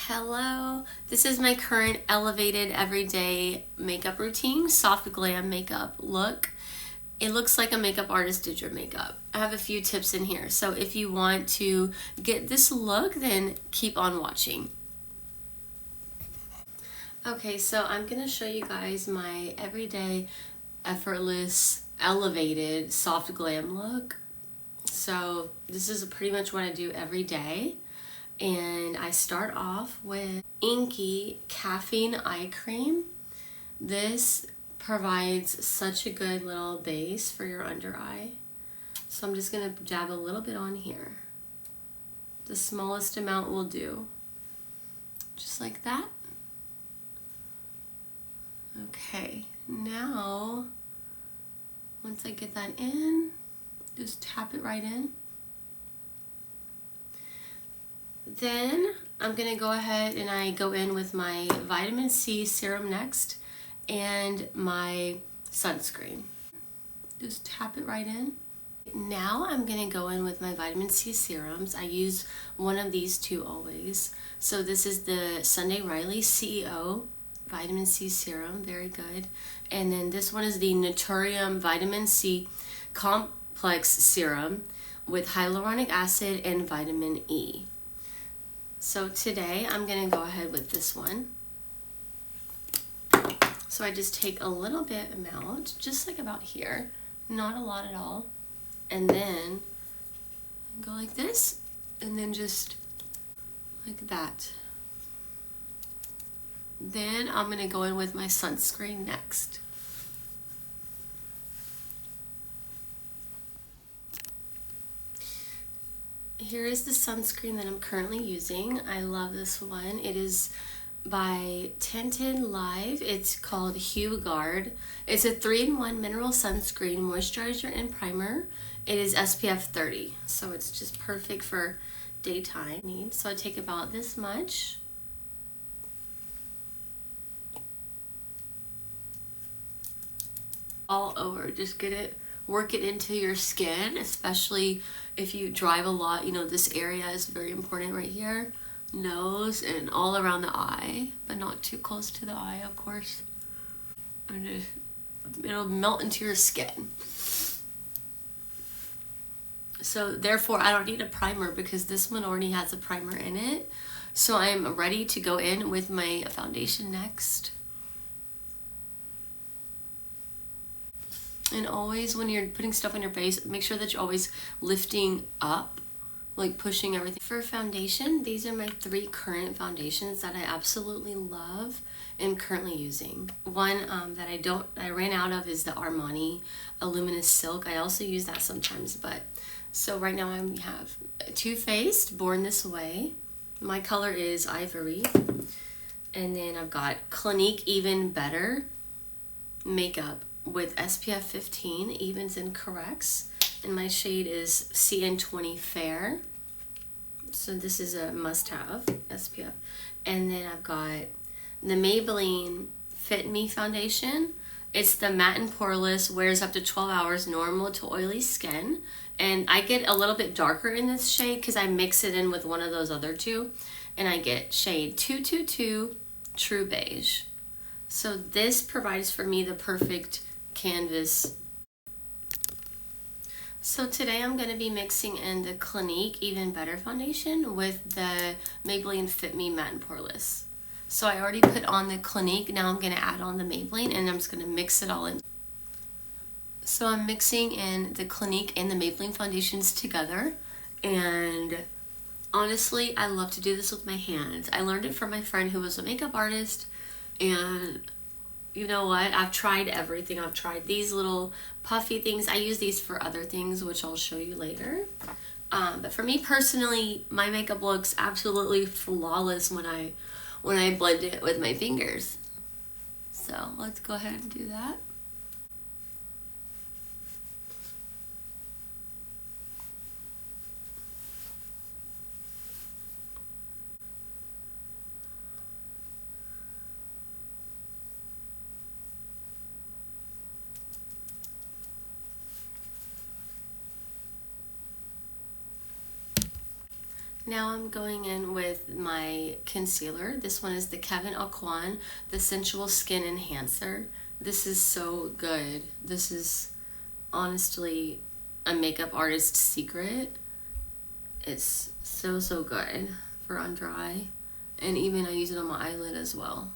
Hello, this is my current elevated everyday makeup routine, soft glam makeup look. It looks like a makeup artist did your makeup. I have a few tips in here, so if you want to get this look, then keep on watching. Okay, so I'm gonna show you guys my everyday effortless elevated soft glam look. So this is pretty much what I do every day. And I start off with Inky Caffeine Eye Cream. This provides such a good little base for your under eye. So I'm just gonna dab a little bit on here. The smallest amount will do. Just like that. Okay, now, once I get that in, just tap it right in. Then I'm gonna go ahead and I go in with my vitamin C serum next and my sunscreen. Just tap it right in. Now I'm gonna go in with my vitamin C serums. I use one of these two always. So this is the Sunday Riley CEO vitamin C serum, very good. And then this one is the Naturium vitamin C complex serum with hyaluronic acid and vitamin E. So today I'm gonna go ahead with this one. So I just take a little bit amount, just like about here, not a lot at all. And then go like this, and then just like that. Then I'm gonna go in with my sunscreen next. Here is the sunscreen that I'm currently using. I love this one. It is by Tinted Live. It's called Hue Guard. It's a 3-in-1 mineral sunscreen, moisturizer, and primer. It is SPF 30, so it's just perfect for daytime needs. So I take about this much. All over, just get it, work it into your skin, especially if you drive a lot. You know, this area is very important right here, nose and all around the eye, but not too close to the eye, of course. And just, it'll melt into your skin. So therefore I don't need a primer because this one already has a primer in it. So I'm ready to go in with my foundation next. And always when you're putting stuff on your face, make sure that you're always lifting up, like pushing everything. For foundation, these are my 3 current foundations that I absolutely love and currently using. One that I ran out of is the Armani Luminous Silk. I also use that sometimes, but so right now I have Too Faced Born This Way. My color is Ivory. And then I've got Clinique Even Better Makeup with SPF 15, evens and corrects, and my shade is CN20 Fair. So this is a must-have SPF. And then I've got the Maybelline Fit Me foundation. It's the matte and poreless, wears up to 12 hours, normal to oily skin. And I get a little bit darker in this shade because I mix it in with one of those other two, and I get shade 222 True Beige. So this provides for me the perfect canvas. So today I'm going to be mixing in the Clinique Even Better foundation with the Maybelline Fit Me Matte and Poreless. So I already put on the Clinique, now I'm going to add on the Maybelline and I'm just going to mix it all in. So I'm mixing in the Clinique and the Maybelline foundations together, and honestly I love to do this with my hands. I learned it from my friend who was a makeup artist, and you know what? I've tried everything. I've tried these little puffy things. I use these for other things, which I'll show you later. But for me personally, my makeup looks absolutely flawless when I blend it with my fingers. So let's go ahead and do that. Now I'm going in with my concealer. This one is the Kevin Aucoin, the Sensual Skin Enhancer. This is so good. This is honestly a makeup artist's secret. It's so, so good for under eye. And even I use it on my eyelid as well.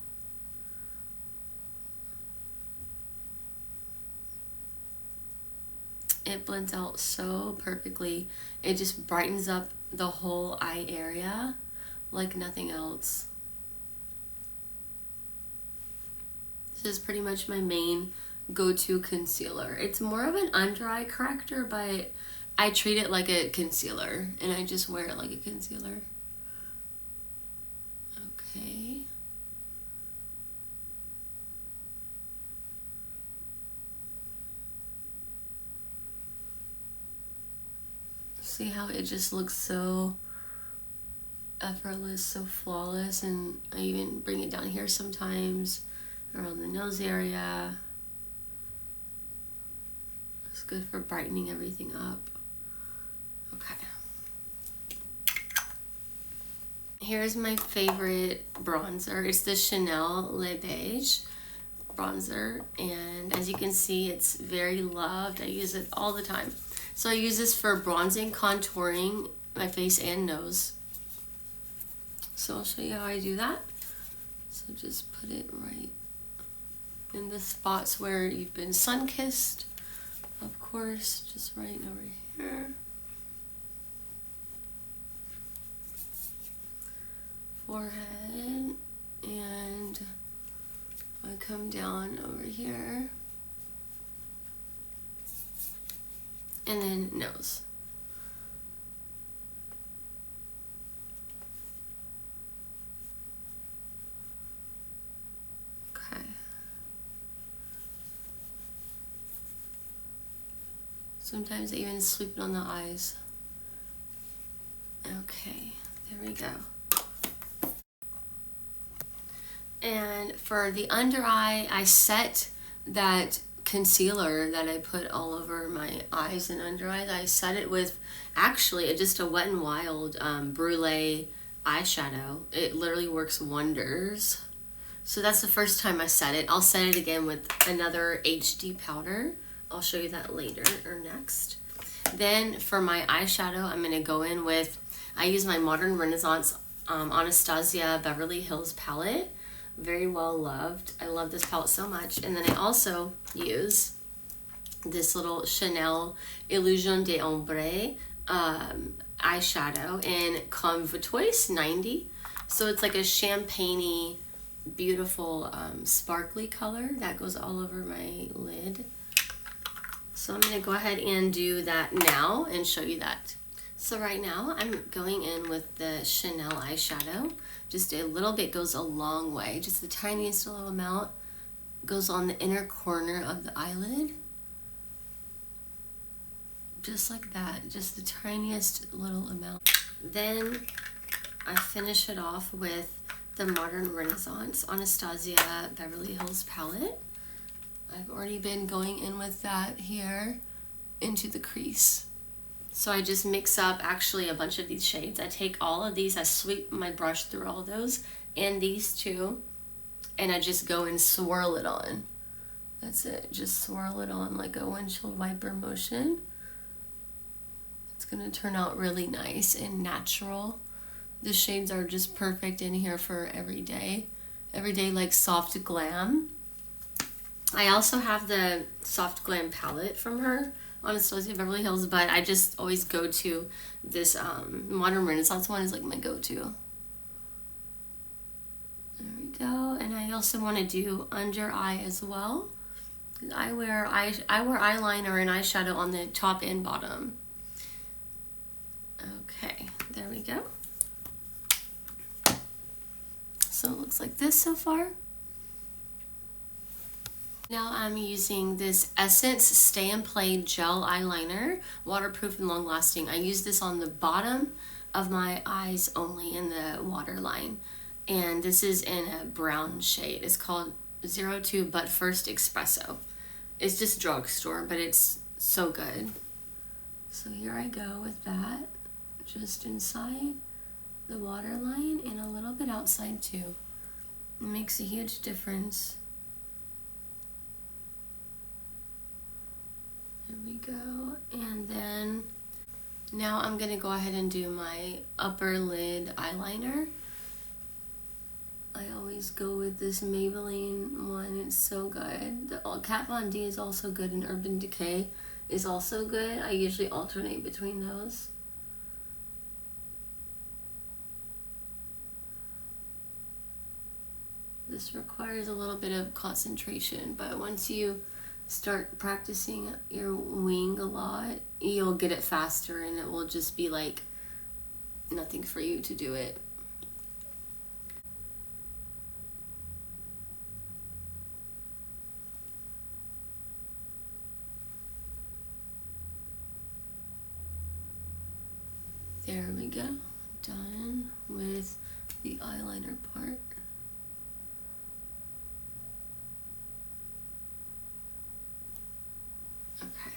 It blends out so perfectly. It just brightens up the whole eye area like nothing else. This is pretty much my main go-to concealer. It's more of an under eye corrector, but I treat it like a concealer and I just wear it like a concealer. Okay. See how it just looks so effortless, so flawless, and I even bring it down here sometimes around the nose area. It's good for brightening everything up. Okay. Here's my favorite bronzer. It's the Chanel Le Beige bronzer, and as you can see, it's very loved. I use it all the time. So I use this for bronzing, contouring my face and nose. So I'll show you how I do that. So just put it right in the spots where you've been sun-kissed, of course, just right over here. Forehead, and I come down over here. And then nose. Okay. Sometimes I even sweep it on the eyes. Okay, there we go. And for the under eye, I set that concealer that I put all over my eyes and under eyes. I set it with actually just a Wet n Wild Brulee eyeshadow. It literally works wonders. So that's the first time I set it. I'll set it again with another HD powder. I'll show you that later or next. Then for my eyeshadow, I'm going to go in with, I use my Modern Renaissance Anastasia Beverly Hills palette. Very well loved. I love this palette so much. And then I also use this little Chanel Illusion d'Ombre eyeshadow in Comme Vitoise 90. So it's like a champagne-y, beautiful sparkly color that goes all over my lid. So I'm going to go ahead and do that now and show you that. So right now I'm going in with the Chanel eyeshadow. Just a little bit goes a long way. Just the tiniest little amount goes on the inner corner of the eyelid. Just like that, just the tiniest little amount. Then I finish it off with the Modern Renaissance Anastasia Beverly Hills palette. I've already been going in with that here into the crease. So I just mix up actually a bunch of these shades. I take all of these, I sweep my brush through all those and these two, and I just go and swirl it on. That's it, just swirl it on like a windshield wiper motion. It's gonna turn out really nice and natural. The shades are just perfect in here for every day like soft glam. I also have the soft glam palette from her, Anastasia Beverly Hills, but I just always go to this Modern Renaissance one is like my go-to. There we go. And I also want to do under eye as well. I wear eyeliner and eyeshadow on the top and bottom. Okay, there we go. So it looks like this so far. Now I'm using this Essence Stay and Play Gel Eyeliner, waterproof and long lasting. I use this on the bottom of my eyes only in the waterline. And this is in a brown shade. It's called 02 But First Espresso. It's just drugstore, but it's so good. So here I go with that, just inside. the waterline and a little bit outside too. It makes a huge difference. There we go. And then now I'm gonna go ahead and do my upper lid eyeliner. I always go with this Maybelline one. It's so good. The Kat Von D is also good, and Urban Decay is also good. I usually alternate between those. This requires a little bit of concentration, but once you start practicing your wing a lot, you'll get it faster, and it will just be like nothing for you to do it. There we go. Done with the eyeliner part. Okay.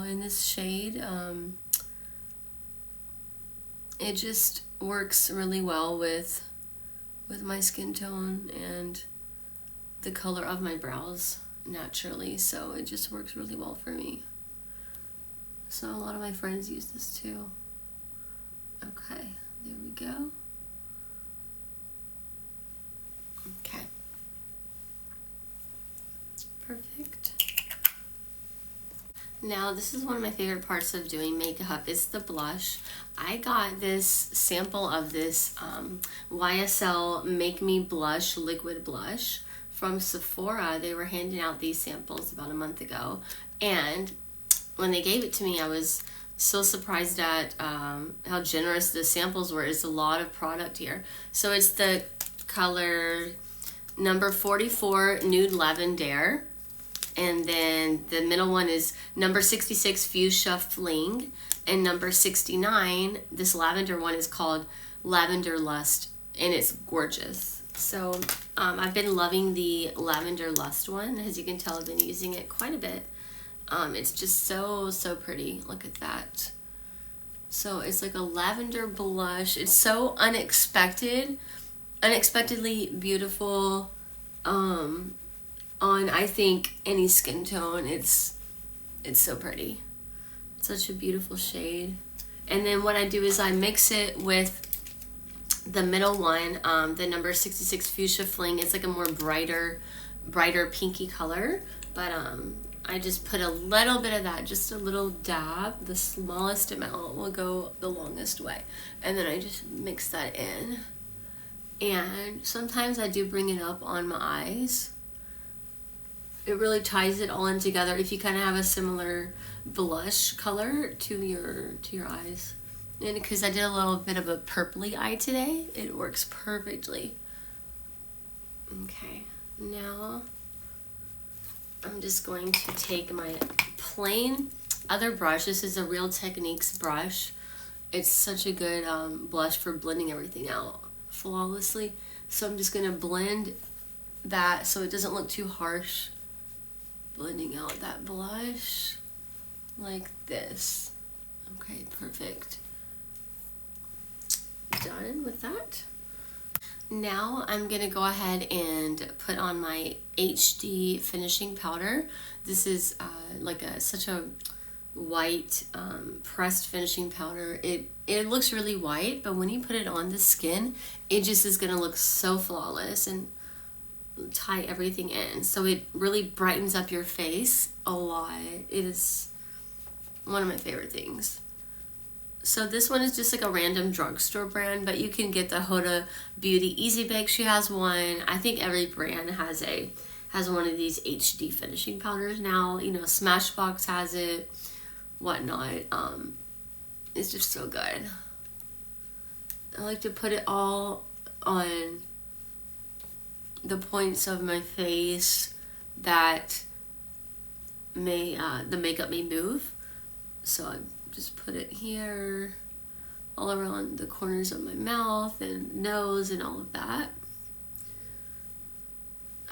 In this shade, it just works really well with my skin tone and the color of my brows naturally, so it just works really well for me. So a lot of my friends use this too. Okay, there we go. Okay. Perfect. Now this is one of my favorite parts of doing makeup, is the blush. I got this sample of this YSL Make Me Blush liquid blush from Sephora. They were handing out these samples about a month ago, and when they gave it to me, I was so surprised at how generous the samples were. It's a lot of product here. So it's the color number 44 Nude Lavender, and then the middle one is number 66 Fuchsia Fling, and number 69, this lavender one, is called Lavender Lust, and it's gorgeous. So I've been loving the Lavender Lust one. As you can tell, I've been using it quite a bit. It's just so pretty. Look at that. So it's like a lavender blush. It's so unexpectedly beautiful on, I think, any skin tone. It's so pretty. It's such a beautiful shade. And then what I do is I mix it with the middle one, the number 66 Fuchsia Fling. It's like a more brighter pinky color, but I just put a little bit of that, just a little dab. The smallest amount will go the longest way, and then I just mix that in. And sometimes I do bring it up on my eyes. It really ties it all in together if you kind of have a similar blush color to your eyes. And because I did a little bit of a purpley eye today, it works perfectly. Okay, now I'm just going to take my plain other brush. This is a Real Techniques brush. It's such a good blush for blending everything out flawlessly. So I'm just gonna blend that so it doesn't look too harsh. Blending out that blush like this. Okay, perfect. Done with that. Now I'm gonna go ahead and put on my HD finishing powder. This is such a white pressed finishing powder. It looks really white, but when you put it on the skin, it just is gonna look so flawless and tie everything in. So it really brightens up your face a lot. It is one of my favorite things. So this one is just like a random drugstore brand, but you can get the Huda Beauty Easy Bake. She has one. I think every brand has one of these HD finishing powders now. You know, Smashbox has it, whatnot. It's just so good. I like to put it all on the points of my face that the makeup may move. So I just put it here, all around the corners of my mouth and nose and all of that.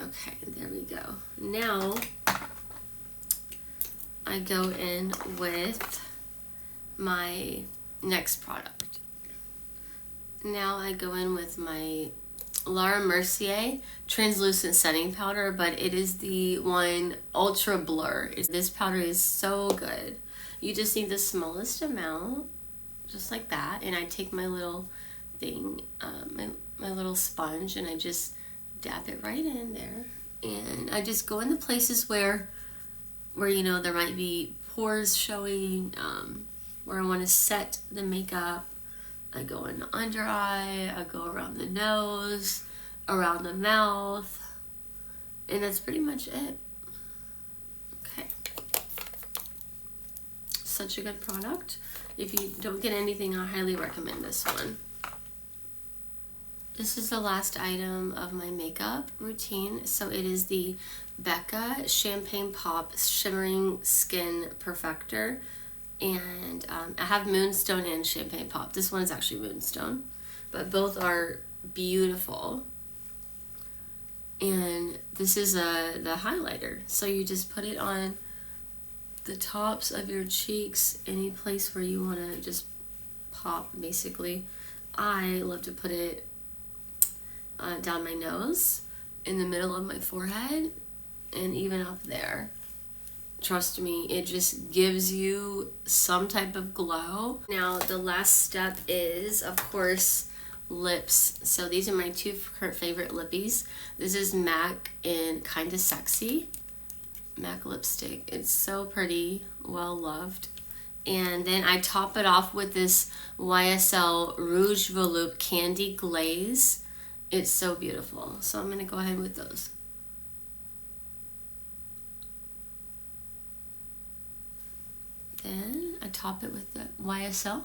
Okay, there we go. Now I go in with my next product. Now I go in with my Laura Mercier translucent setting powder, but it is the one Ultra Blur. This powder is so good. You just need the smallest amount, just like that, and I take my little thing, my little sponge, and I just dab it right in there, and I just go in the places where you know there might be pores showing, where I want to set the makeup. I go in the under eye, I go around the nose, around the mouth, and that's pretty much it. Okay. Such a good product. If you don't get anything, I highly recommend this one. This is the last item of my makeup routine. So it is the Becca Champagne Pop Shimmering Skin Perfector. And I have Moonstone and Champagne Pop. This one is actually Moonstone, but both are beautiful. And this is the highlighter. So you just put it on the tops of your cheeks, any place where you want to just pop, basically. I love to put it down my nose, in the middle of my forehead, and even up there. Trust me, it just gives you some type of glow. Now, the last step is, of course, lips. So these are my two current favorite lippies. This is MAC in Kinda Sexy. MAC lipstick. It's so pretty, well loved. And then I top it off with this YSL Rouge Volute Candy Glaze. It's so beautiful. So I'm going to go ahead with those. Then I top it with the YSL.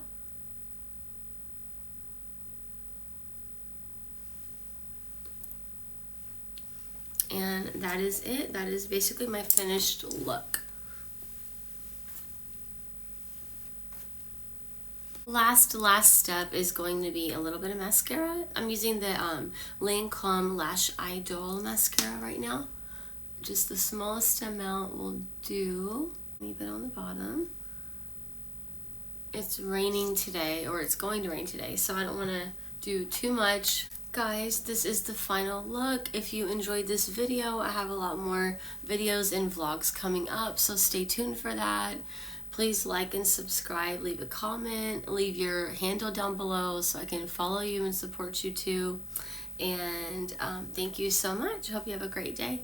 And that is it. That is basically my finished look. Last step is going to be a little bit of mascara. I'm using the Lancome Lash Idol mascara right now. Just the smallest amount will do. Leave it on the bottom. It's raining today, or it's going to rain today, so I don't want to do too much. Guys, this is the final look. If you enjoyed this video, I have a lot more videos and vlogs coming up, so stay tuned for that. Please like and subscribe, leave a comment, leave your handle down below so I can follow you and support you too. And thank you so much. Hope you have a great day.